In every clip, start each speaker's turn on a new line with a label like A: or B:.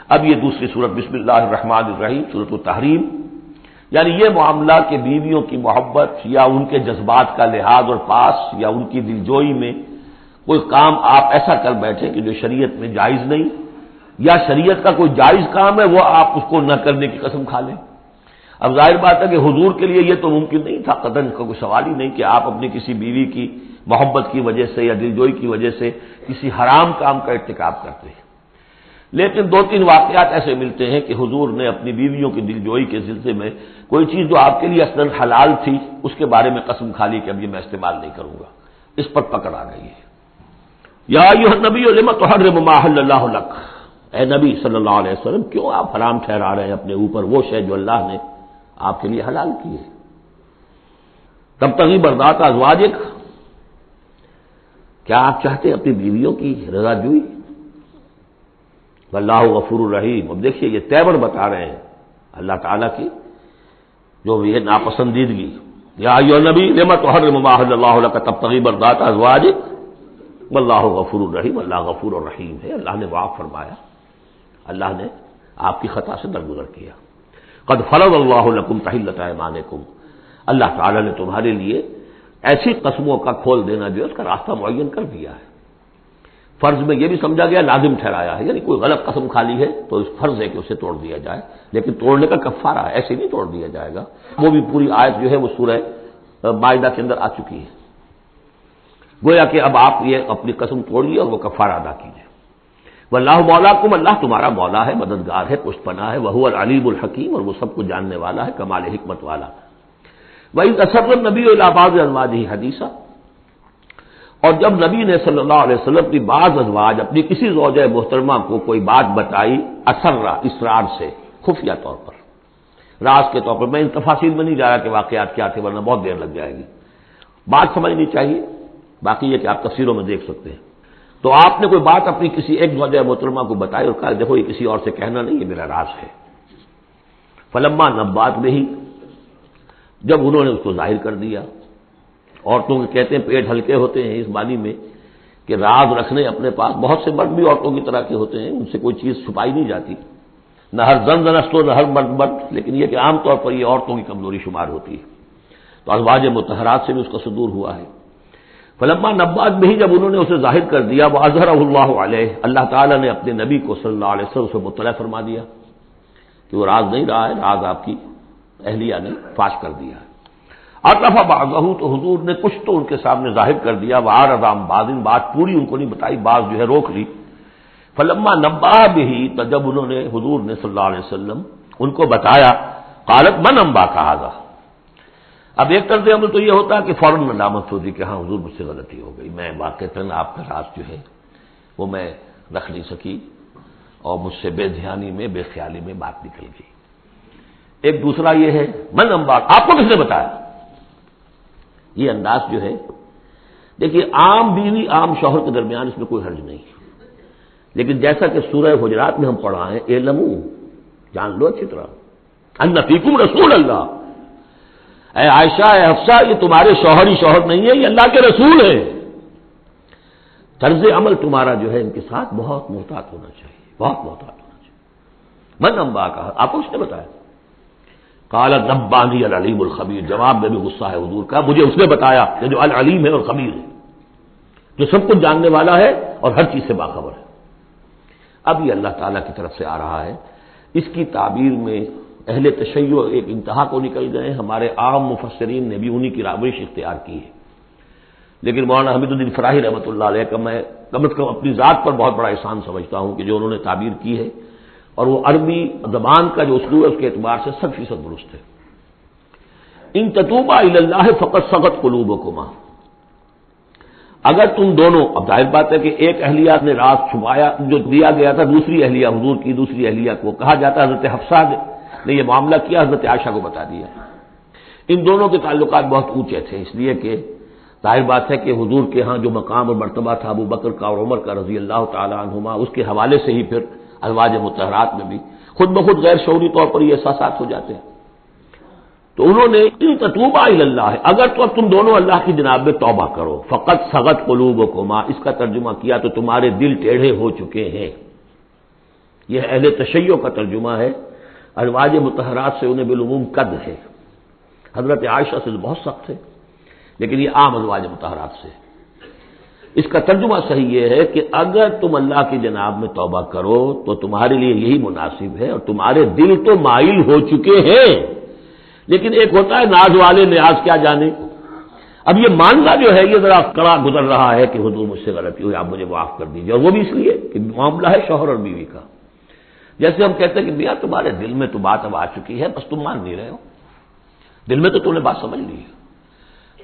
A: اب یہ دوسری صورت بسم اللہ الرحمن الرحیم سورۃ التحریم، یعنی یہ معاملہ کہ بیویوں کی محبت یا ان کے جذبات کا لحاظ اور پاس یا ان کی دلجوئی میں کوئی کام آپ ایسا کر بیٹھے کہ جو شریعت میں جائز نہیں، یا شریعت کا کوئی جائز کام ہے وہ آپ اس کو نہ کرنے کی قسم کھا لیں۔ اب ظاہر بات ہے کہ حضور کے لیے یہ تو ممکن نہیں تھا، قطعاً کا کوئی سوال ہی نہیں کہ آپ اپنی کسی بیوی کی محبت کی وجہ سے یا دلجوئی کی وجہ سے کسی حرام کام کا ارتکاب کرتے ہیں۔ لیکن دو تین واقعات ایسے ملتے ہیں کہ حضور نے اپنی بیویوں کی دلجوئی کے سلسلے میں کوئی چیز جو آپ کے لیے اصلاً حلال تھی اس کے بارے میں قسم کھا لی کہ اب یہ میں استعمال نہیں کروں گا، اس پر پکڑ آ گئی ہے۔ یا ایھا النبی لم تحرم ما احل اللہ لک، اے نبی صلی اللہ علیہ وسلم کیوں آپ حرام ٹھہرا رہے ہیں اپنے اوپر وہ شے جو اللہ نے آپ کے لیے حلال کی ہے۔ تبتغی مرضات ازواجک، کیا آپ چاہتے ہیں اپنی بیویوں کی رضا جوئی؟ واللہ غفور الرحیم، اب دیکھیے یہ تیور بتا رہے ہیں اللہ تعالیٰ کی جو یہ ناپسندیدگی۔ یا ایھا النبی لم تحرم ما احل اللہ لک تبتغی مرضات ازواجک واللہ غفور الرحیم، اللہ غفور الرحیم ہے، اللہ نے معاف فرمایا، اللہ نے آپ کی خطا سے درگزر کیا۔ قد فرض اللہ لکم تحلۃ ایمانکم، اللہ تعالیٰ نے تمہارے لیے ایسی قسموں کا کھول دینا جو ہے اس کا راستہ معین کر دیا ہے۔ فرض میں یہ بھی سمجھا گیا لازم ٹھہرایا ہے، یعنی کوئی غلط قسم کھا لی ہے تو اس فرض ہے کہ اسے توڑ دیا جائے، لیکن توڑنے کا کفارہ ہے، ایسے نہیں توڑ دیا جائے گا۔ وہ بھی پوری آیت جو ہے وہ سورہ مائدہ کے اندر آ چکی ہے، گویا کہ اب آپ یہ اپنی قسم توڑیے اور وہ کفارہ ادا کیجیے۔ واللہ مولاکم، اللہ تمہارا مولا ہے، مددگار ہے، پشت پناہ ہے، وہو العلیم الحکیم، اور وہ سب کو جاننے والا ہے، کمال حکمت والا۔ وَإِذْ أَسَرَّ النَّبِيُّ إِلَىٰ بَعْضِ أَزْوَاجِهِ حَدِيثًا، اور جب نبی نے صلی اللہ علیہ وسلم کی بعض ازواج اپنی کسی زوجہ محترمہ کو کوئی بات بتائی، اسرا اسرار سے، خفیہ طور پر، راز کے طور پر، میں ان تفاصیل میں نہیں جا رہا کہ واقعات کیا تھے ورنہ بہت دیر لگ جائے گی، بات سمجھنی چاہیے، باقی یہ کہ آپ تفسیروں میں دیکھ سکتے ہیں۔ تو آپ نے کوئی بات اپنی کسی ایک زوجہ محترمہ کو بتائی اور کہا دیکھو یہ کسی اور سے کہنا نہیں، یہ میرا راز ہے۔ فلما نبات میں ہی، جب انہوں نے اس کو ظاہر کر دیا، عورتوں کے کہتے ہیں پیٹ ہلکے ہوتے ہیں اس معنی میں کہ راز رکھنے اپنے پاس، بہت سے مرد بھی عورتوں کی طرح کے ہوتے ہیں، ان سے کوئی چیز چھپائی نہیں جاتی، نہ ہر زن زنست نہ ہر مرد مرد، لیکن یہ کہ عام طور پر یہ عورتوں کی کمزوری شمار ہوتی ہے، تو ازواج مطہرات سے بھی اس کا صدور ہوا ہے۔ فلما نبات میں ہی، جب انہوں نے اسے ظاہر کر دیا، وَأَظْهَرَهُ اللَّهُ عَلَيْهِ، اللہ تعالیٰ نے اپنے نبی کو صلی اللہ علیہ وسلم سے مطلع فرما دیا کہ وہ راز نہیں رہا ہے، راز آپ کی اہلیہ نے فاش کر دیا ہے۔ عرف بعضہ، تو حضور نے کچھ تو ان کے سامنے ظاہر کر دیا، وعرض عن بعض، بات پوری ان کو نہیں بتائی، بعض جو ہے روک لی۔ فلما نبأ به، تو جب انہوں نے حضور نے صلی اللہ علیہ وسلم ان کو بتایا، قالت من انباک ھذا، اب ایک طرز عمل تو یہ ہوتا ہے کہ فوراً ندامت ہوتی کہ ہاں حضور مجھ سے غلطی ہو گئی، میں واقعتاً آپ کا راز جو ہے وہ میں رکھ نہیں سکی اور مجھ سے بے دھیانی میں، بے خیالی میں بات نکل گئی۔ ایک دوسرا یہ ہے من انباک، آپ کو کس نے بتایا، یہ انداز جو ہے، دیکھیے عام بیوی عام شوہر کے درمیان اس میں کوئی حرج نہیں، لیکن جیسا کہ سورہ حجرات میں ہم پڑھا ہے، اعلموا، جان لو اچھی طرح، ان فیکم رسول اللہ، اے عائشہ، اے حفصہ، یہ تمہارے شوہر ہی شوہر نہیں ہے، یہ اللہ کے رسول ہے۔ طرز عمل تمہارا جو ہے ان کے ساتھ بہت محتاط ہونا چاہیے، بہت محتاط ہونا چاہیے۔ من انباک، آپ کو اس نے بتایا؟ قال نبانی العلیم الخبیر، جواب میں بھی غصہ ہے حضور کا، مجھے اس نے بتایا کہ جو العلیم ہے اور خبیر ہے، جو سب کچھ جاننے والا ہے اور ہر چیز سے باخبر ہے۔ اب یہ اللہ تعالیٰ کی طرف سے آ رہا ہے، اس کی تعبیر میں اہل تشیع ایک انتہا کو نکل گئے، ہمارے عام مفسرین نے بھی انہی کی روش اختیار کی ہے، لیکن مولانا حمید الدین فراہی رحمۃ اللہ علیہ کا میں کم از کم اپنی ذات پر بہت بڑا احسان سمجھتا ہوں کہ جو انہوں نے تعبیر کی ہے، اور وہ عربی زبان کا جو اسلوب ہے اس کے اعتبار سے 100% درست ہے۔ ان تتوبا الی اللہ فقد صغت قلوبکما، اگر تم دونوں، اب ظاہر بات ہے کہ ایک اہلیہ نے راز چھپایا جو دیا گیا تھا دوسری اہلیہ، حضور کی دوسری اہلیہ کو کہا جاتا ہے حضرت حفصہ نے یہ معاملہ کیا، حضرت عائشہ کو بتا دیا۔ ان دونوں کے تعلقات بہت اونچے تھے، اس لیے کہ ظاہر بات ہے کہ حضور کے ہاں جو مقام اور مرتبہ تھا ابو بکر کا اور عمر کا رضی اللہ تعالی عنہما، اس کے حوالے سے ہی پھر ازواج مطہرات میں بھی خود بخود غیر شعوری طور پر یہ احساسات ہو جاتے ہیں۔ تو انہوں نے ان تتوبا الی اللہ، اگر تو اب تم دونوں اللہ کی جناب میں توبہ کرو، فقط صغت قلوبکما، اس کا ترجمہ کیا تو تمہارے دل ٹیڑھے ہو چکے ہیں، یہ اہل تشیع کا ترجمہ ہے. ازواج مطہرات سے انہیں بالعموم قد ہے. حضرت عائشہ سے بہت سخت ہے، لیکن یہ عام ازواج مطہرات سے. اس کا ترجمہ صحیح یہ ہے کہ اگر تم اللہ کی جناب میں توبہ کرو تو تمہارے لیے یہی مناسب ہے، اور تمہارے دل تو مائل ہو چکے ہیں، لیکن ایک ہوتا ہے ناز والے نیاز کیا جانے. اب یہ ماننا جو ہے یہ ذرا کڑا گزر رہا ہے کہ حضور مجھ سے غلطی ہوئی، آپ مجھے معاف کر دیجیے، اور وہ بھی اس لیے کہ معاملہ ہے شوہر اور بیوی کا. جیسے ہم کہتے ہیں کہ میاں تمہارے دل میں تو بات اب آ چکی ہے، بس تم مان نہیں رہے ہو، دل میں تو تم نے بات سمجھ لی ہے،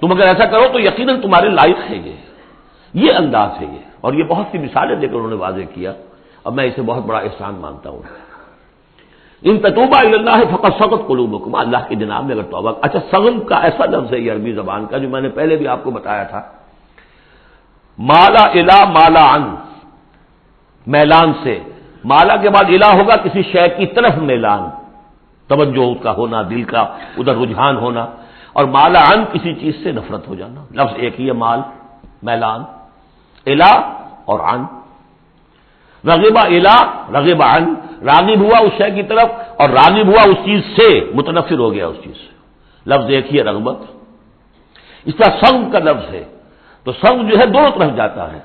A: تم اگر ایسا کرو تو یقیناً تمہارے لائق ہے. یہ انداز ہے یہ، اور یہ بہت سی مثالیں دے کر انہوں نے واضح کیا. اب میں اسے بہت بڑا احسان مانتا ہوں. ان تتوبا الی اللہ فقد صغت قلوبکما، اللہ کی جناب میں اگر توبہ. اچھا، صغن کا ایسا لفظ ہے یہ عربی زبان کا جو میں نے پہلے بھی آپ کو بتایا تھا. مالا الا مالا عن، میلان سے. مالا کے بعد الہ ہوگا کسی شے کی طرف میلان، توجہ اس کا ہونا، دل کا ادھر رجحان ہونا. اور مالا عن کسی چیز سے نفرت ہو جانا. لفظ ایک ہی ہے، مال، میلان. الہ اور عن. رغبہ الہ، رغبہ عن، راغب ہوا اس شے کی طرف اور راغب ہوا اس چیز سے، متنفر ہو گیا اس چیز سے. لفظ ایک ہی ہے، رغبت. اس طرح سنگ کا لفظ ہے، تو سنگ جو ہے دونوں طرف جاتا ہے.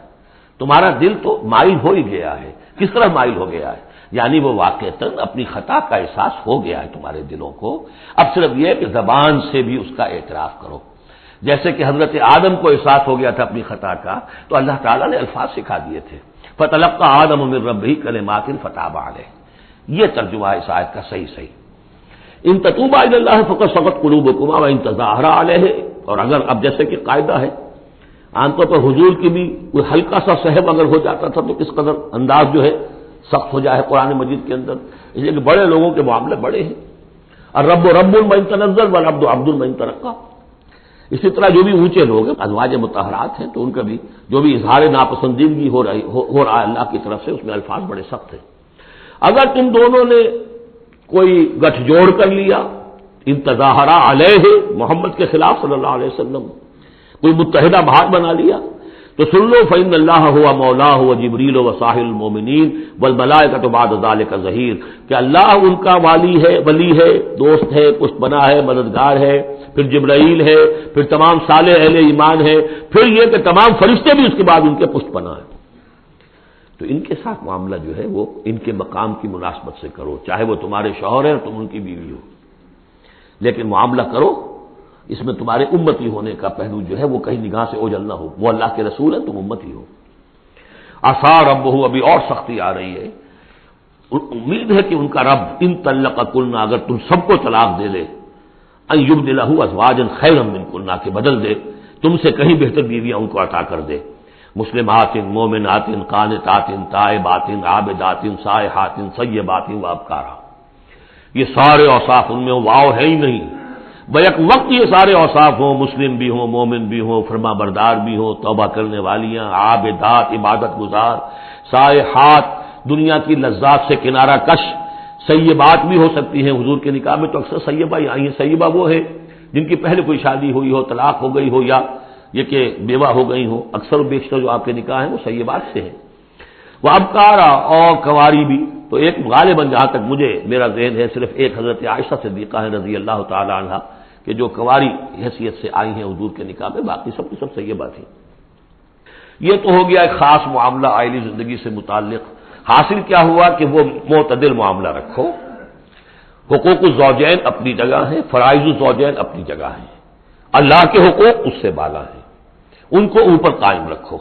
A: تمہارا دل تو مائل ہو ہی گیا ہے. کس طرح مائل ہو گیا ہے؟ یعنی وہ واقعتاً اپنی خطا کا احساس ہو گیا ہے تمہارے دلوں کو. اب صرف یہ کہ زبان سے بھی اس کا اعتراف کرو. جیسے کہ حضرت آدم کو احساس ہو گیا تھا اپنی خطا کا، تو اللہ تعالیٰ نے الفاظ سکھا دیے تھے. فَتَلَقَّىٰ آدَمُ مِن رَّبِّهِ كَلِمَاتٍ فَتَابَ عَلَيْهِ. یہ ترجمہ ہے اس آیت کا صحیح. ان تتوبا الی اللہ فقد صغت قلوبکما وان تظاہرا علیہ. اور اگر اب جیسے کہ قاعدہ ہے، عام طور پر حضور کی بھی کوئی ہلکا سا صحب اگر ہو جاتا تھا تو کس قدر انداز جو ہے سخت ہو جائے قرآن مجید کے اندر. اس لیے کہ بڑے لوگوں کے معاملے بڑے ہیں. الرب رب من تنزل والعبد عبد من ترقى. اسی طرح جو بھی اونچے لوگ ہیں ازواج مطہرات ہیں، تو ان کا بھی جو بھی اظہار ناپسندیدگی ہو رہا ہے اللہ کی طرف سے، اس میں الفاظ بڑے سخت ہیں. اگر تم دونوں نے کوئی گٹھ جوڑ کر لیا، ان تظاہرا علیہ، محمد کے خلاف صلی اللہ علیہ وسلم، کوئی متحدہ بھاگ بنا لیا، تو سن لو فإن اللہ ہوا مولاہ وجبریل وصاحب المؤمنین والملائکۃ بعد ذلک ظہیر، کہ اللہ ان کا ولی ہے، دوست ہے، پشت بنا ہے، مددگار ہے، پھر جبرائیل ہے، پھر تمام صالح اہل ایمان ہے، پھر یہ کہ تمام فرشتے بھی اس کے بعد ان کے پشت بنا ہے. تو ان کے ساتھ معاملہ جو ہے وہ ان کے مقام کی مناسبت سے کرو، چاہے وہ تمہارے شوہر ہیں اور تم ان کی بیوی ہو، لیکن معاملہ کرو اس میں تمہارے امتی ہونے کا پہلو جو ہے وہ کہیں نگاہ سے اوجھل نہ ہو. وہ اللہ کے رسول ہیں، تم امتی ہو. عسیٰ ربہ، ابھی اور سختی آ رہی ہے. امید ہے کہ ان کا رب ان طلقکن، اگر تم سب کو طلاق دے لے، ان یبدلہ ازواجا خیرا منکن، کہ بدل دے تم سے کہیں بہتر بیویاں ان کو عطا کر دے. مسلمات، مومنات، قانتات، تائبات، عابدات، سائحات، سیبات وابکارا. یہ سارے اوصاف ان میں واو ہے ہی نہیں. بیک وقت یہ سارے اوصاف ہوں، مسلم بھی ہوں، مومن بھی ہوں، فرما بردار بھی ہوں، توبہ کرنے والیاں، عابدات، عبادت گزار، سائحات، دنیا کی لذات سے کنارہ کش. سیبات بھی ہو سکتی ہیں. حضور کے نکاح میں تو اکثر سیبہ ہی آئی ہیں. سیبہ وہ ہے جن کی پہلے کوئی شادی ہوئی ہو، طلاق ہو گئی ہو، یا یہ کہ بیوہ ہو گئی ہو. اکثر و بیشتر جو آپ کے نکاح ہیں وہ سیبات سے ہیں. وہ ابکارا، اور کنواری بھی. تو ایک غالباً جہاں تک مجھے میرا ذہن ہے صرف ایک حضرت عائشہ صدیقہ ہے رضی اللہ تعالی عنہا کہ جو کنواری حیثیت سے آئی ہیں حضور کے نکاح میں، باقی سب کی سب سیبہ تھیں. یہ تو ہو گیا ایک خاص معاملہ عائلی زندگی سے متعلق. حاصل کیا ہوا کہ وہ معتدل معاملہ رکھو. حقوق الزوجین اپنی جگہ ہیں، فرائض الزوجین اپنی جگہ ہیں. اللہ کے حقوق اس سے بالا ہیں، ان کو اوپر قائم رکھو،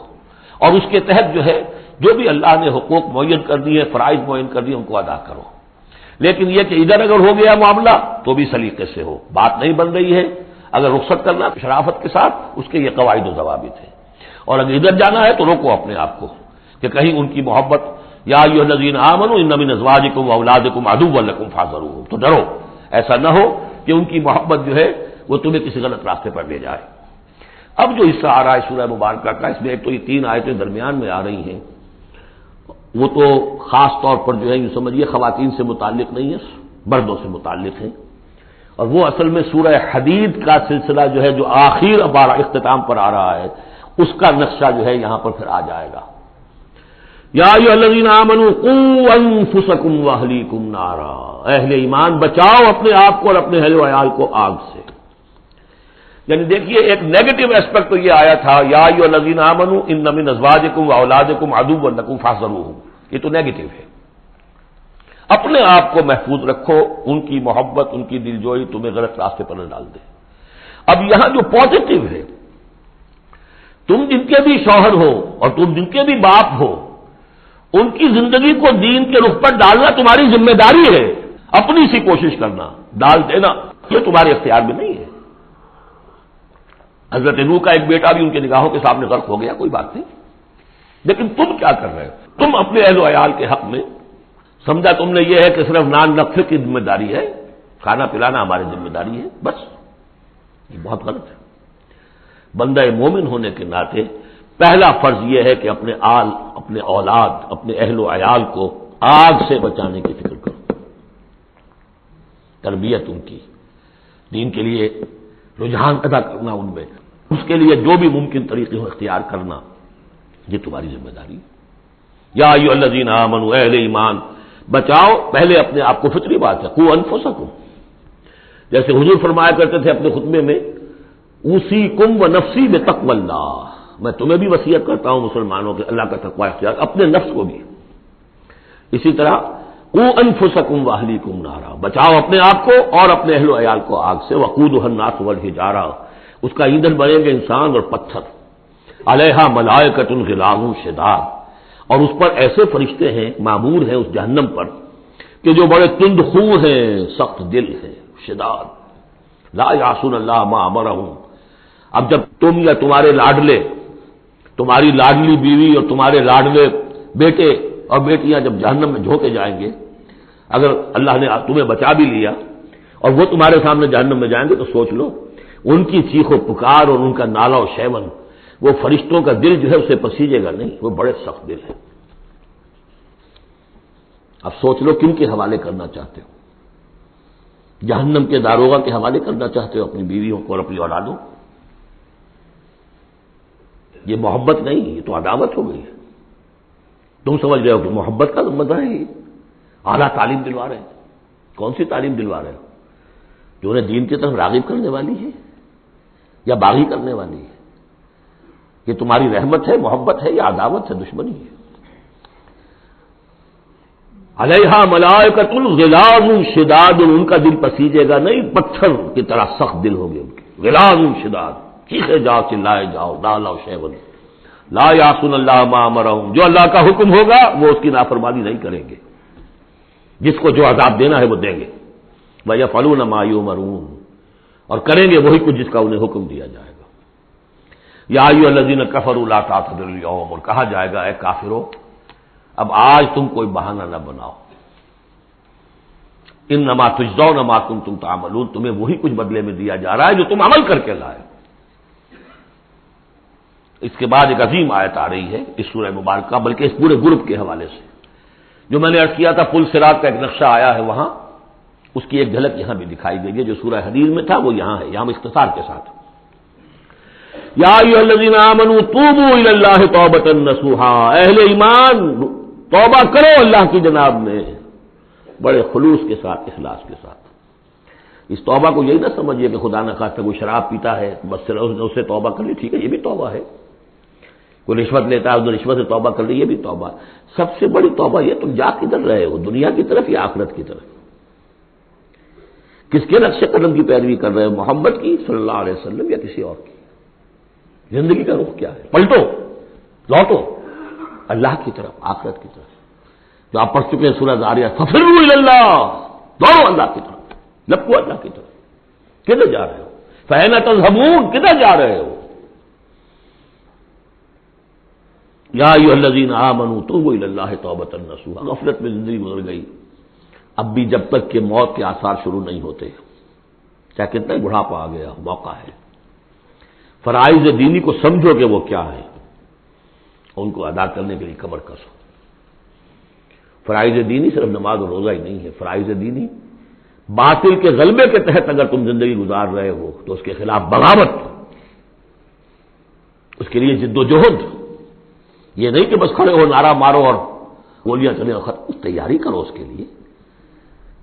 A: اور اس کے تحت جو ہے جو بھی اللہ نے حقوق معین کر دیے، فرائض معین کر دیے، ان کو ادا کرو. لیکن یہ کہ ادھر اگر ہو گیا معاملہ تو بھی سلیقے سے ہو. بات نہیں بن رہی ہے، اگر رخصت کرنا شرافت کے ساتھ، اس کے یہ قواعد و ضوابط ہیں. اور اگر ادھر جانا ہے تو روکو اپنے آپ کو کہ کہیں ان کی محبت، یا ایھا الذین آمنوا ان من ازواجکم واولادکم عدوا لکم فاحذروہم، تو ڈرو ایسا نہ ہو کہ ان کی محبت جو ہے وہ تمہیں کسی غلط راستے پر لے جائے. اب جو حصہ آ رہا ہے سورہ مبارکہ کا، اس میں ایک تو یہ 3 آیتیں درمیان میں آ رہی ہیں، وہ تو خاص طور پر جو ہے یوں سمجھیے خواتین سے متعلق نہیں ہے، مردوں سے متعلق ہیں. اور وہ اصل میں سورہ حدید کا سلسلہ جو ہے جو آخر اختتام پر آ رہا ہے، اس کا نقشہ جو ہے یہاں پر پھر آ جائے گا. یا ایھا الذین آمنوا قوا انفسکم واہلیکم نارا، اہل ایمان بچاؤ اپنے آپ کو اور اپنے اہل و عیال کو آگ سے۔ یعنی دیکھیے ایک نیگیٹو اسپیکٹ تو یہ آیا تھا یا ایھا الذین آمنوا ان من ازواجکم واولادکم عدوا لکم فاحذروہم، یہ تو نیگیٹو ہے۔ اپنے آپ کو محفوظ رکھو، ان کی محبت ان کی دلجوئی تمہیں غلط راستے پر نہ ڈال دے۔ اب یہاں جو پازیٹو ہے، تم جن کے بھی شوہر ہو اور تم جن کے بھی باپ ہو، ان کی زندگی کو دین کے رخ پر ڈالنا تمہاری ذمہ داری ہے، اپنی سی کوشش کرنا، ڈال دینا یہ تمہارے اختیار میں نہیں ہے۔ حضرت نوح کا ایک بیٹا بھی ان کے نگاہوں کے سامنے غرق ہو گیا، کوئی بات نہیں، لیکن تم کیا کر رہے ہو؟ تم اپنے اہل و عیال کے حق میں سمجھا تم نے یہ ہے کہ صرف نان نقص کی ذمہ داری ہے، کھانا پلانا ہماری ذمہ داری ہے، بس یہ بہت غلط ہے۔ بندہ مومن ہونے کے ناطے پہلا فرض یہ ہے کہ اپنے آل، اپنے اولاد، اپنے اہل و عیال کو آگ سے بچانے کی فکر کرو، تربیت ان کی، دین کے لیے رجحان پیدا کرنا ان میں، اس کے لیے جو بھی ممکن طریقے ہو اختیار کرنا، یہ تمہاری ذمہ داری ہے۔ یا ایھا الذین آمنوا، اہل ایمان بچاؤ پہلے اپنے آپ کو، فطری بات ہے، قوا انفسکم، جیسے حضور فرمایا کرتے تھے اپنے خطبے میں اوصیکم ونفسی بتقوی اللہ، میں تمہیں بھی وصیت کرتا ہوں مسلمانوں کے اللہ کا تقوی اختیار، اپنے نفس کو بھی۔ اسی طرح قوا انفسکم واہلیکم نارا، بچاؤ اپنے آپ کو اور اپنے اہل و عیال کو آگ سے، وقودھا الناس والحجارہ، اس کا ایندھن بنیں گے انسان اور پتھر، علیہا ملائکۃ غلاظ شداد، اور اس پر ایسے فرشتے ہیں معمور ہیں اس جہنم پر کہ جو بڑے تند خو ہیں، سخت دل ہیں، شداد، لا یعصون اللہ ما امرہم۔ اب جب تم یا تمہارے لاڈلے، تمہاری لاڈلی بیوی اور تمہارے لاڈلے بیٹے اور بیٹیاں جب جہنم میں جھونکے جائیں گے، اگر اللہ نے تمہیں بچا بھی لیا اور وہ تمہارے سامنے جہنم میں جائیں گے تو سوچ لو ان کی چیخ و پکار اور ان کا نالا و شیون، وہ فرشتوں کا دل جو ہے اسے پسیجے گا نہیں، وہ بڑے سخت دل ہے۔ اب سوچ لو کن کے حوالے کرنا چاہتے ہو؟ جہنم کے داروغہ کے حوالے کرنا چاہتے ہو اپنی بیویوں کو اور اپنی اولادوں؟ یہ محبت نہیں، یہ تو عداوت ہو گئی ہے۔ تم سمجھ رہے ہو کہ محبت کا مزہ ہے، یہ اعلیٰ تعلیم دلوا رہے ہیں۔ کون سی تعلیم دلوا رہے ہو؟ جو انہیں دین کی طرف راغب کرنے والی ہے یا باغی کرنے والی ہے؟ یہ تمہاری رحمت ہے، محبت ہے یا عداوت ہے، دشمنی ہے؟ علیہا ملائکۃ غلاظ شداد، ان کا دل پسیجے گا نہیں، پتھر کی طرح سخت دل ہوگے ان کے، غلاظ شداد، چیخے جاؤ چلائے جاؤ، نالا و شیون، لا یعصون اللہ ما امرہم، جو اللہ کا حکم ہوگا وہ اس کی نافرمانی نہیں کریں گے، جس کو جو عذاب دینا ہے وہ دیں گے، وَيَفْعَلُونَ مَا يُؤْمَرُونَ، اور کریں گے وہی کچھ جس کا انہیں حکم دیا جائے گا۔ یا ایھا الذین کفروا لا تعتذروا اليوم، اور کہا جائے گا اے کافرو اب آج تم کوئی بہانہ نہ بناؤ، انما تجزون ما کنتم تعملون، تمہیں وہی کچھ بدلے میں دیا جا رہا ہے جو تم عمل کر کے لائے۔ اس کے بعد ایک عظیم آیت آ رہی ہے اس سورہ مبارکہ، بلکہ اس پورے گروپ کے حوالے سے، جو میں نے عرض کیا تھا پل صراط کا ایک نقشہ آیا ہے وہاں، اس کی ایک جھلک یہاں بھی دکھائی دے گی، جو سورہ حدید میں تھا وہ یہاں ہے، یہاں اختصار کے ساتھ۔ یا ایھا الذین آمنوا توبوا الی اللہ توبۃ نصوحا، اہل ایمان توبہ کرو اللہ کی جناب میں بڑے خلوص کے ساتھ، اخلاص کے ساتھ۔ اس توبہ کو یہی نہ سمجھیے کہ خدا نہ خواستہ کوئی شراب پیتا ہے بس اس سے توبہ کر لی، ٹھیک ہے یہ بھی توبہ ہے، کوئی رشوت لیتا ہے اس نے رشوت سے توبہ کر لی، یہ بھی توبہ۔ سب سے بڑی توبہ یہ تم جا کدھر رہے ہو، دنیا کی طرف یا آخرت کی طرف؟ کس کے نقش قدم کی پیروی کر رہے ہو، محمد کی صلی اللہ علیہ وسلم یا کسی اور کی؟ زندگی کا رخ کیا ہے؟ پلٹو، لوٹو اللہ کی طرف، آخرت کی طرف، جو آپ پڑھ چکے ہیں سورہ ذاریات، ففروا الی اللہ، دوڑو اللہ کی طرف، لپکو اللہ کی طرف۔ کدھر جا رہے ہو؟ فأین تذهبون، کدھر جا رہے ہو؟ یا ایھا الذین آمنوا توبوا الی اللہ توبۃ نصوحا، غفلت میں زندگی گزر گئی، اب بھی جب تک کہ موت کے آثار شروع نہیں ہوتے، چاہے کتنا ہی بڑھاپا آ گیا، موقع ہے، فرائض دینی کو سمجھو کہ وہ کیا ہے، ان کو ادا کرنے کے لیے کمر کسو۔ فرائض دینی صرف نماز اور روزہ ہی نہیں ہے، فرائض دینی باطل کے غلبے کے تحت اگر تم زندگی گزار رہے ہو تو اس کے خلاف بغاوت، اس کے لیے جد و جہد، یہ نہیں کہ بس کھڑے ہو نعرہ مارو اور گولیاں چلے اور تیاری کرو اس کے لیے،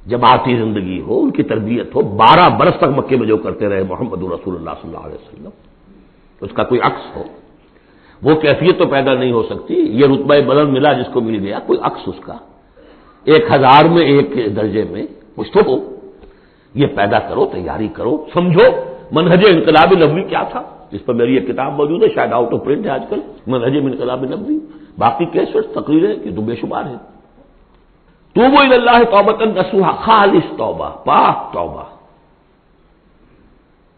A: جماعتی زندگی ہو، ان کی تربیت ہو۔ 12 برس تک مکے میں جو کرتے رہے محمد رسول اللہ صلی اللہ علیہ وسلم، اس کا کوئی عکس ہو، وہ کیفیت تو پیدا نہیں ہو سکتی۔ یہ رتبہ بلند ملا جس کو مل گیا، کوئی عکس اس کا 1000 میں ایک درجے میں کچھ تو ہو، یہ پیدا کرو، تیاری کرو، سمجھو منہج انقلاب نبوی کیا تھا۔ اس پر میری ایک کتاب موجود ہے، شاید آؤٹ آف پرنٹ ہے آج کل، منہج انقلاب نبوی، باقی کیسٹ تقریریں کہ تو بے شمار ہیں۔ توبوا الی اللہ توبۃ نصوحا، خالص توبہ، پاک توبہ۔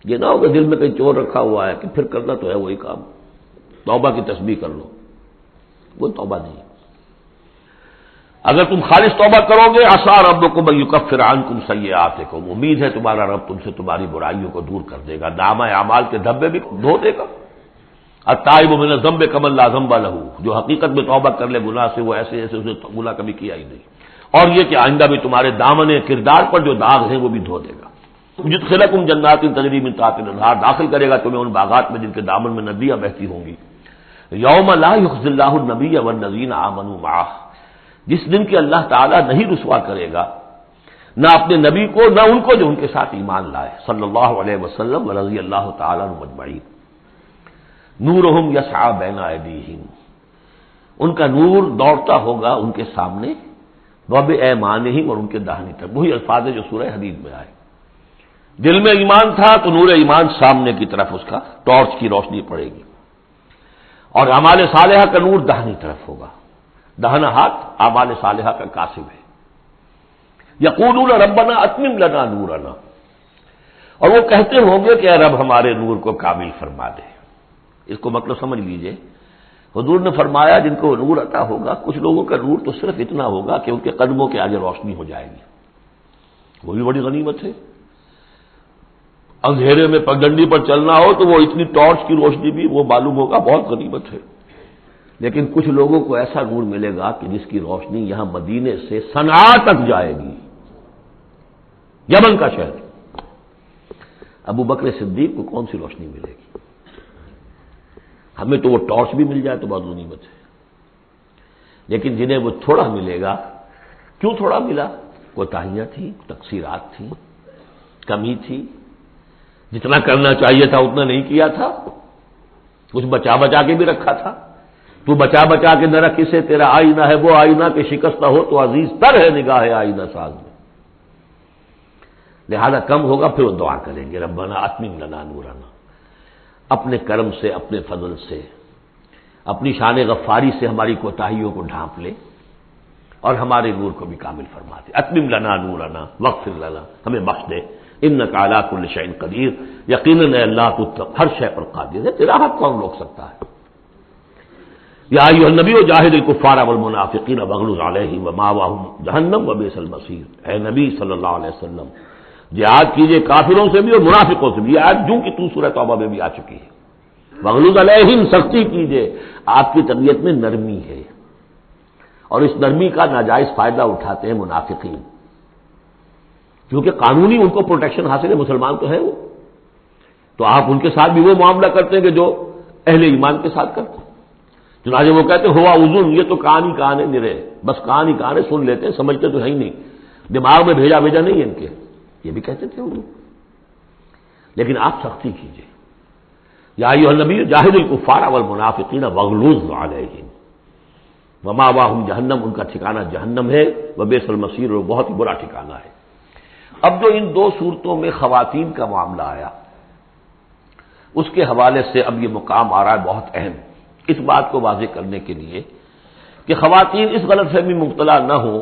A: یہ نہ ہوگا دل میں کہیں چور رکھا ہوا ہے کہ پھر کرنا تو ہے وہی کام، توبہ کی تسبیح کر لو، وہ توبہ نہیں۔ اگر تم خالص توبہ کرو گے، عسیٰ ربکم ان یکفر عنکم سیئاتکم، امید ہے تمہارا رب تم سے تمہاری برائیوں کو دور کر دے گا، نامہ اعمال کے دھبے بھی دھو دے گا۔ التائب من الذنب کمن لا ذنب لہ، جو حقیقت میں توبہ کر لے گناہ سے، وہ ایسے اس نے گناہ کبھی کیا ہی نہیں، اور یہ کہ آئندہ بھی تمہارے دامن کردار پر جو داغ ہیں وہ بھی دھو دے گا۔ یدخلکم جنات تجری من تحتها الانہار، داخل کرے گا تمہیں ان باغات میں جن کے دامن میں ندیاں بہتی ہوں گی۔ یوم لا یخزی اللہ النبی والذین آمنوا معہ، جس دن کہ اللہ تعالیٰ نہیں رسوا کرے گا نہ اپنے نبی کو نہ ان کو جو ان کے ساتھ ایمان لائے، صلی اللہ علیہ وسلم ورضی اللہ تعالیٰ عنہم اجمعین۔ نورہم یسعی بین ایدیہم، ان کا نور دوڑتا ہوگا ان کے سامنے، وبایمانہم، اور ان کے داہنی طرف، وہی الفاظ ہے جو سورہ حدید میں آئے۔ دل میں ایمان تھا تو نور ایمان سامنے کی طرف اس کا ٹارچ کی روشنی پڑے گی، اور اعمال صالحہ کا نور داہنی طرف ہوگا، داہنا ہاتھ اعمال صالحہ کا کاسب ہے۔ یقولون ربنا اتمم لنا نورنا، اور وہ کہتے ہوں گے کہ اے رب ہمارے نور کو کامل فرما دے۔ اس کو مطلب سمجھ لیجئے، حضور نے فرمایا جن کو نور عطا ہوگا، کچھ لوگوں کا نور تو صرف اتنا ہوگا کہ ان کے قدموں کے آگے روشنی ہو جائے گی، وہ بھی بڑی غنیمت ہے۔ اندھیرے میں پگڈنڈی پر چلنا ہو تو وہ اتنی ٹارچ کی روشنی بھی وہ معلوم ہوگا بہت غنیمت ہے۔ لیکن کچھ لوگوں کو ایسا نور ملے گا کہ جس کی روشنی یہاں مدینے سے صنعاء تک جائے گی، یمن کا شہر۔ ابو بکر صدیق کو کون سی روشنی ملے گی؟ ہمیں تو وہ ٹارچ بھی مل جائے تو بہت غنیمت ہے، لیکن جنہیں وہ تھوڑا ملے گا، کیوں تھوڑا ملا؟ کوتاہیاں تھیں، تقصیرات تھیں، کمی تھی، جتنا کرنا چاہیے تھا اتنا نہیں کیا تھا، کچھ بچا بچا کے بھی رکھا تھا۔ تو بچا بچا کے نہ رکھ، اسے تیرا آئینہ ہے وہ آئینہ کہ شکستہ ہو تو عزیز تر ہے نگاہ آئینہ ساز میں، لہذا کم ہوگا پھر وہ دعا کریں گے ربنا اتمم لنا نورنا، اپنے کرم سے، اپنے فضل سے، اپنی شان غفاری سے ہماری کوتاہیوں کو ڈھانپ لے اور ہمارے نور کو بھی کامل فرما دے۔ اتمم لنا نورنا واغفر لنا، ہمیں بخش دے، انک علی کل شیء قدیر، یقیناً اے اللہ تو ہر شے پر قادر ہے، تیرا ہاتھ کون روک سکتا ہے۔ یا ایھا النبی جاہد الکفار والمنافقین واغلظ علیہم ومأواہم جہنم وبئس المصیر، اے نبی صلی اللہ علیہ وسلم جہاد کیجئے کافروں سے بھی اور منافقوں سے بھی، یہ آیت جو کہ تو سورہ توبہ میں بھی آ چکی ہے۔ واغلظ علیہم، سختی کیجئے، آپ کی طبیعت میں نرمی ہے، اور اس نرمی کا ناجائز فائدہ اٹھاتے ہیں منافقین، کیونکہ قانونی ان کو پروٹیکشن حاصل ہے، مسلمان تو ہے وہ، تو آپ ان کے ساتھ بھی وہ معاملہ کرتے ہیں کہ جو اہل ایمان کے ساتھ کرتے ہیں۔ چنانچہ وہ کہتے ہیں ہوا اذن، یہ تو کان ہی کان ہے نرے، بس کان ہی کان ہے، سن لیتے ہیں، سمجھتے تو ہے ہی نہیں، دماغ میں بھیجا نہیں ہے ان کے، یہ بھی کہتے تھے وہ۔ لیکن آپ سختی کیجئے، یا ایھا النبی جاہد الکفار والمنافقین واغلظ علیہم ومأواہم جہنم، ان کا ٹھکانہ جہنم ہے، وبئس المصیر، اور بہت ہی برا ٹھکانہ ہے۔ اب جو ان دو صورتوں میں خواتین کا معاملہ آیا، اس کے حوالے سے اب یہ مقام آ رہا ہے بہت اہم، اس بات کو واضح کرنے کے لیے کہ خواتین اس غلط فہمی میں مبتلا نہ ہو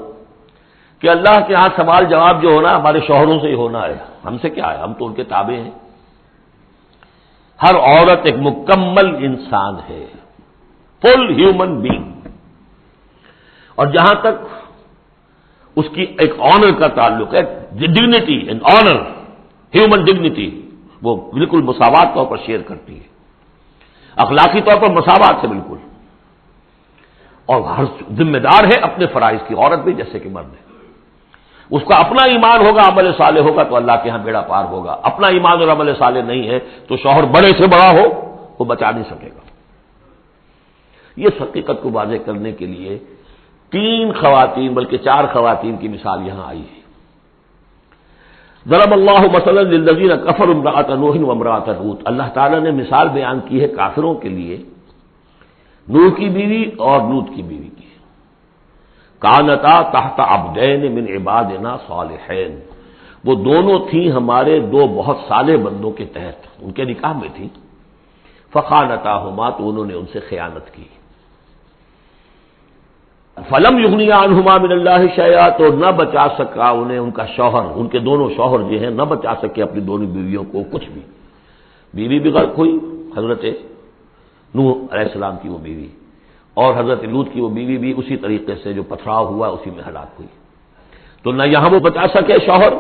A: کہ اللہ کے ہاں سوال جواب جو ہونا ہمارے شوہروں سے ہی ہونا ہے، ہم سے کیا ہے، ہم تو ان کے تابع ہیں۔ ہر عورت ایک مکمل انسان ہے، فل ہیومن بینگ، اور جہاں تک اس کی ایک آنر کا تعلق ہے، dignity and honour, human dignity, وہ بالکل مساوات طور پر شیئر کرتی ہے، اخلاقی طور پر مساوات ہے بالکل، اور ہر ذمہ دار ہے اپنے فرائض کی، عورت بھی جیسے کہ مرد ہے۔ اس کا اپنا ایمان ہوگا، عمل صالح ہوگا تو اللہ کے ہاں بیڑا پار ہوگا، اپنا ایمان اور عمل صالح نہیں ہے تو شوہر بڑے سے بڑا ہو وہ بچا نہیں سکے گا۔ یہ حقیقت کو واضح کرنے کے لیے 3 خواتین بلکہ 4 خواتین کی مثال یہاں آئی ہے۔ ضرب اللہ مثلا للذین کفروا امرأۃ نوح وامرأۃ لوط، اللہ تعالیٰ نے مثال بیان کی ہے کافروں کے لیے نوح کی بیوی اور لوط کی بیوی کی۔ کانتا تحت عبدین من عبادنا صالحین، وہ دونوں تھیں ہمارے 2 بہت صالح بندوں کے تحت، ان کے نکاح میں تھی۔ فخانتاہما، تو انہوں نے ان سے خیانت کی۔ فلم یغنیا عنہما من اللہ شیئا، تو نہ بچا سکا انہیں ان کا شوہر، ان کے دونوں شوہر جو ہیں نہ بچا سکے اپنی دونوں بیویوں کو کچھ بھی۔ بیوی بھی غرق ہوئی، حضرت نوح علیہ السلام کی وہ بیوی، اور حضرت لوط کی وہ بیوی بھی اسی طریقے سے جو پتھراؤ ہوا اسی میں ہلاک ہوئی۔ تو نہ یہاں وہ بچا سکے شوہر،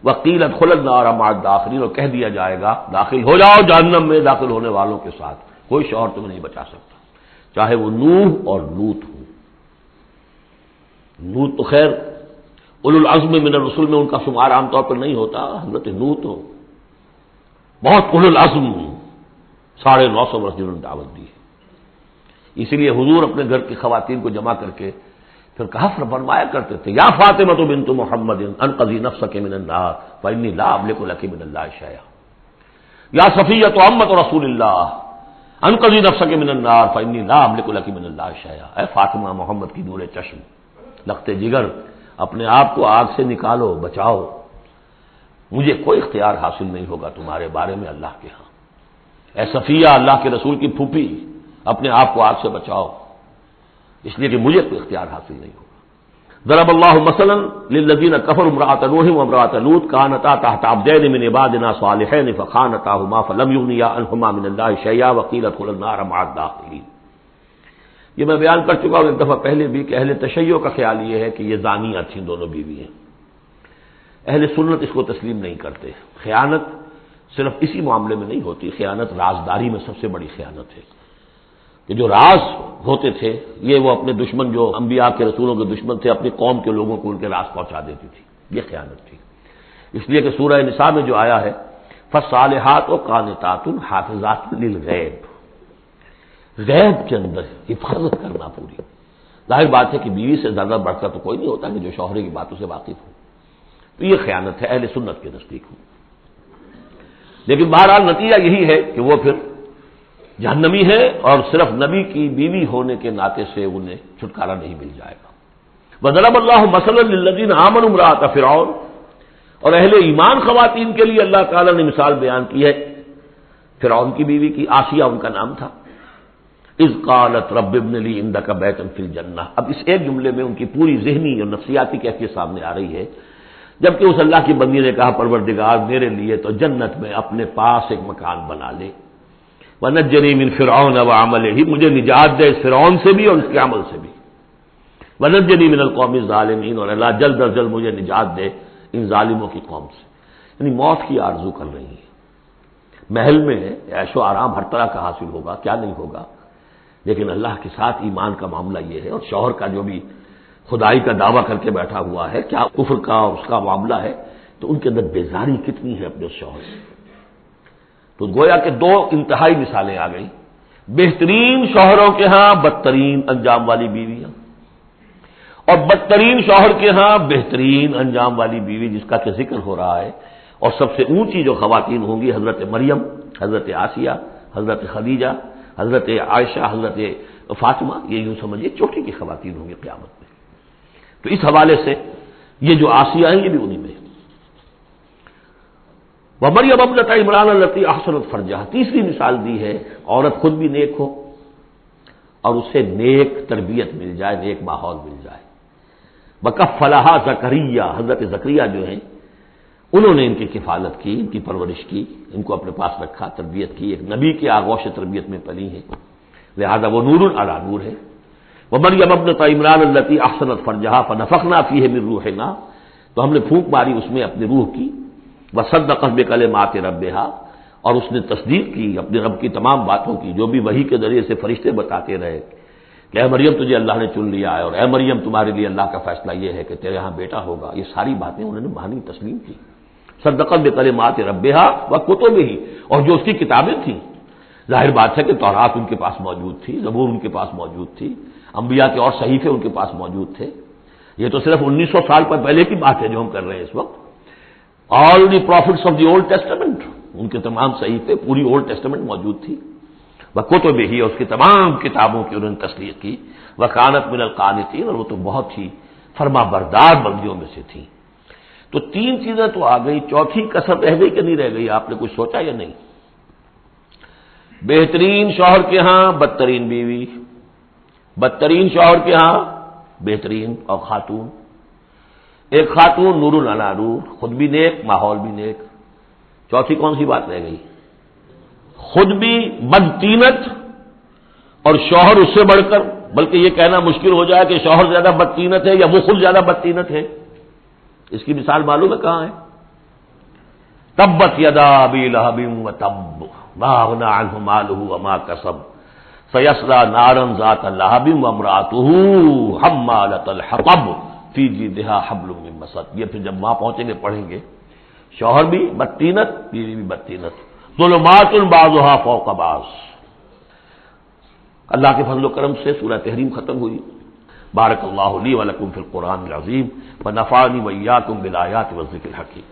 A: وقیل ادخلوا النار مع الداخلین، اور کہہ دیا جائے گا داخل ہو جاؤ جہنم میں داخل ہونے والوں کے ساتھ، کوئی شوہر تمہیں نہیں بچا سکتا، چاہے وہ نوح اور لوط ہو۔ لوط تو خیر اولو العزم من الرسل میں ان کا شمار عام طور پر نہیں ہوتا، حضرت لوط تو بہت اولو العزم 950 برس جنہوں نے دعوت دی ہے۔ اسی لیے حضور اپنے گھر کی خواتین کو جمع کر کے پھر کہا فرمایا کرتے تھے، یا فاطمہ بنت محمد انقذی نفسک من النار فانی لا املک لک من اللہ شیئا، یا صفیہ عمۃ رسول اللہ انقذی نفسک من النار فانی لا املک لک من اللہ شیئا، اے فاطمہ محمد کی نور چشم، لخت جگر، اپنے آپ کو آگ سے نکالو، بچاؤ، مجھے کوئی اختیار حاصل نہیں ہوگا تمہارے بارے میں اللہ کے ہاں۔ اے صفیہ، اللہ کے رسول کی پھوپھی، اپنے آپ کو آگ سے بچاؤ، اس لیے کہ مجھے کوئی اختیار حاصل نہیں ہوگا۔ ضرب اللہ مثلا للذین کفروا امرأۃ نوح وامرأۃ لوط کانتا تحت عبدین من عبادنا صالحین فخانتاہما فلم یغنیا عنہما من اللہ شیئا وقیل ادخلا النار مع الداخلین۔ یہ میں بیان کر چکا ہوں ایک دفعہ پہلے بھی کہ اہل تشیع کا خیال یہ ہے کہ یہ زانیہ تھیں دونوں بیویاں، اہل سنت اس کو تسلیم نہیں کرتے۔ خیانت صرف اسی معاملے میں نہیں ہوتی، خیانت رازداری میں سب سے بڑی خیانت ہے، کہ جو راز ہوتے تھے یہ وہ اپنے دشمن، جو انبیاء کے رسولوں کے دشمن تھے، اپنی قوم کے لوگوں کو ان کے راز پہنچا دیتی تھی، یہ خیانت تھی۔ اس لیے کہ سورہ نساء میں جو آیا ہے فالصالحات قانتات حافظات للغیب، غیب کے اندر حفاظت کرنا پوری، ظاہر بات ہے کہ بیوی سے زیادہ بڑھ کر تو کوئی نہیں ہوتا کہ جو شوہر کی باتوں سے واقف ہو، تو یہ خیانت ہے اہل سنت کے نزدیک ہو۔ لیکن بہرحال نتیجہ یہی ہے کہ وہ پھر جہنمی ہے، اور صرف نبی کی بیوی ہونے کے ناطے سے انہیں چھٹکارا نہیں مل جائے گا۔ وضرب اللہ مثلا للذین آمنوا امرأۃ فرعون، اور اہل ایمان خواتین کے لیے اللہ تعالیٰ نے مثال بیان کی ہے فرعون کی بیوی کی، آسیہ ان کا نام تھا۔ اذ قالت رب ابن لی عندک بیتا فی الجنہ، اب اس ایک جملے میں ان کی پوری ذہنی اور نفسیاتی کیفیت سامنے آ رہی ہے، جبکہ اس اللہ کی بندی نے کہا پروردگار میرے لیے تو جنت میں اپنے پاس ایک مکان بنا لے، وَنَجَّنِي مِن فِرْعَوْنَ وَعَمَلِهِ، مجھے نجات دے اس فرعون سے بھی اور اس کے عمل سے بھی، وَنَجَّنِي مِنَ الْقَوْمِ الظَّالِمِينَ، اور اللہ جلد از جلد مجھے نجات دے ان ظالموں کی قوم سے، یعنی موت کی آرزو کر رہی ہے۔ محل میں عیش و آرام ہر طرح کا حاصل ہوگا، کیا نہیں ہوگا، لیکن اللہ کے ساتھ ایمان کا معاملہ یہ ہے، اور شوہر کا جو بھی خدائی کا دعویٰ کر کے بیٹھا ہوا ہے، کیا کفر کا اس کا معاملہ ہے، تو ان کے اندر بیزاری کتنی ہے اپنے اس شوہر سے۔ تو گویا کہ 2 انتہائی مثالیں آ گئیں، بہترین شوہروں کے ہاں بدترین انجام والی بیویاں، اور بدترین شوہر کے ہاں بہترین انجام والی بیوی جس کا کہ ذکر ہو رہا ہے، اور سب سے اونچی جو خواتین ہوں گی حضرت مریم، حضرت آسیہ، حضرت خدیجہ، حضرت عائشہ، حضرت فاطمہ، یہ یوں سمجھیے چوٹی کی خواتین ہوں گی قیامت میں۔ تو اس حوالے سے یہ جو آسیہ ہیں یہ بھی انہی میں۔ وَمَرْيَمَ ابْنَتَ عِمْرَانَ الَّتِي أَحْصَنَتْ فَرْجَهَا، تیسری مثال دی ہے عورت خود بھی نیک ہو اور اسے نیک تربیت مل جائے، نیک ماحول مل جائے۔ وَكَفَّلَهَا زَكَرِيَّا، حضرت زکریا جو ہیں انہوں نے ان کی کفالت کی، ان کی پرورش کی، ان کو اپنے پاس رکھا، تربیت کی، ایک نبی کے آغوش تربیت میں پلی ہے، لہذا وہ نور علی نور ہے۔ وَمَرْيَمَ ابْنَتَ عِمْرَانَ الَّتِي أَحْصَنَتْ فَرْجَهَا فَنَفَخْنَا فِيهِ مِن رُوحِنَا، تو ہم نے پھونک ماری اس میں اپنی روح کی، وَصَدَّقَتْ بِكَلِمَاتِ رَبِّهَا، اور اس نے تصدیق کی اپنے رب کی تمام باتوں کی، جو بھی وحی کے ذریعے سے فرشتے بتاتے رہے کہ اے مریم تجھے اللہ نے چن لیا ہے، اور اے مریم تمہارے لیے اللہ کا فیصلہ یہ ہے کہ تیرے ہاں بیٹا ہوگا، یہ ساری باتیں انہوں نے مانی تسلیم کی۔ صدقت بکلمات ربها وکتبہ، اور جو اس کی کتابیں تھیں، ظاہر بات ہے کہ تورات ان کے پاس موجود تھی، زبور ان کے پاس موجود تھی، انبیاء کے اور صحیفے ان کے پاس موجود تھے. یہ تو صرف 1900 سال پر پہلے کی بات ہے جو ہم کر رہے ہیں اس وقت. All the prophets of the Old Testament, ان کے تمام صحیفے، پوری اولڈ ٹیسٹمنٹ موجود تھی. وکتب ہی، اس کی تمام کتابوں کی انہوں نے تصدیق کی. وکانت من القانتین، اور وہ تو بہت ہی فرما بردار بندیوں میں سے تھی. تو تین چیزیں تو آ گئی، چوتھی کسر رہ گئی کہ نہیں رہ گئی؟ آپ نے کچھ سوچا یا نہیں؟ بہترین شوہر کے ہاں بدترین بیوی، بدترین شوہر کے ہاں بہترین اور خاتون. ایک خاتون نور علی نور، خود بھی نیک، ماحول بھی نیک. چوتھی کون سی بات رہ گئی؟ خود بھی بدتینت اور شوہر اس سے بڑھ کر، بلکہ یہ کہنا مشکل ہو جائے کہ شوہر زیادہ بدتینت ہے یا وہ خود زیادہ بدتینت ہے. اس کی مثال معلوم ہے کہاں ہے؟ تبت یدا ابی لہب وتب ما اغنی عنہ مالہ وما کسب سیصلی نارا ذات لہب وامرأتہ حمالۃ الحطب فی جیدہا حبل من مسد. یہ پھر جب وہاں پہنچیں گے پڑھیں گے. شوہر بھی بدتینت، بیوی بھی بدتینت، ظلمات بعضها فوق بعض. اللہ کے فضل و کرم سے سورہ تحریم ختم ہوئی. بارک اللہ لی ولکم فی القرآن العظیم ونفعنی وإیاکم بالآیات والذکر الحکیم.